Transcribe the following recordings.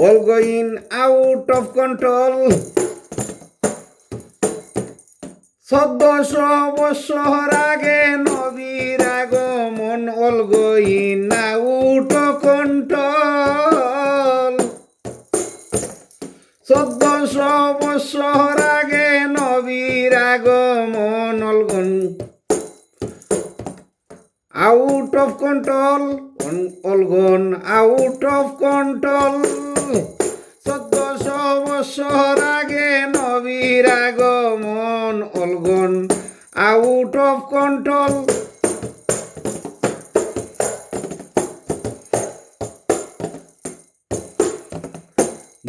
all going out of control. 1400 বছর আগে নবীর আগমন, all going out of control. 1400 বছর আগে নবীর আগমন, all going out of control, all gone out of control. 1400 বছর আগে নবীর আগমন, all gone out of control.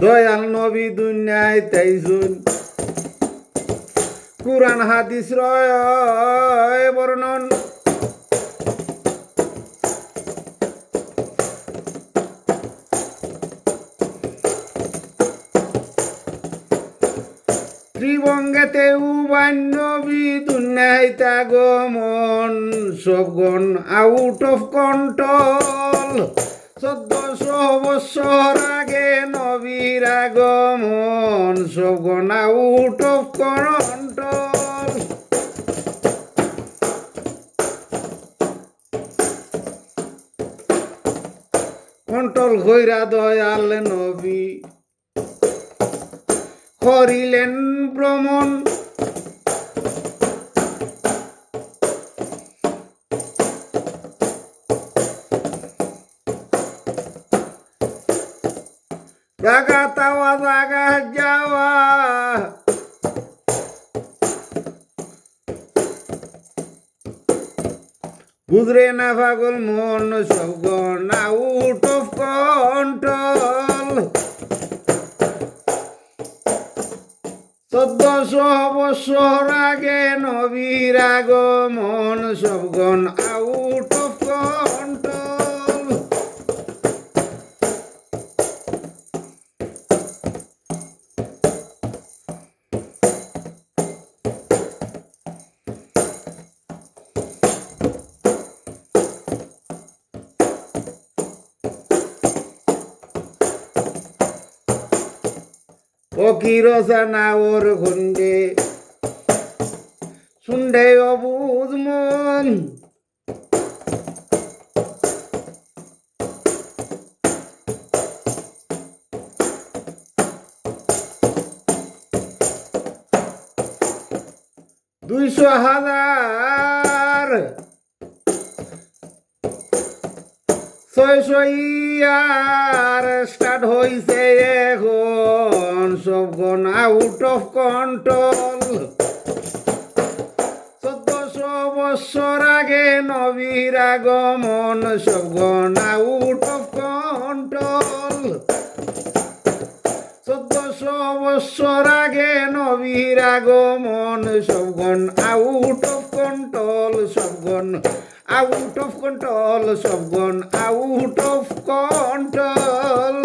Dayal নবী দুনিয়ায় তাইজুন, কুরআন হাদিস রয় বর্ণন। ত্রিবঙ্গেতে উবান নবী দুনিয়ায় আগমন, সবগণ আউট অফ কন্ট্রোল। 1400 বছর আগে নবীর আগমন, সবগণ আউট অফ কন্ট্রোল। কন্ট্রোল কইরা দয়াল নবী করিলেন ভ্রমণ। জাগা তাওয়া জাগা যাওয়া, বুঝরে না পাগল মন, সবগণ আউট অফ কন্ট্রোল। 1400 বছর আগে নবীর আগমন, সবগণ আউট অফ কন্ট্রোল। ফকিরসানা ওর ঘুন্ডে শুন্ডে অবুজ মন, দুইশো হাজার 600 ইয়ার স্টার্ট হইছে এখন, সবগণ আউট অফ কন্ট্রোল। 1400 বছর আগে নবীর আগমন, সবগণ আউট অফ কন্ট্রোল। 1400 বছর আগে নবীর আগমন, সবগণ আউট অফ কন্ট্রোল, সবগণ out of control, সবগণ out of control.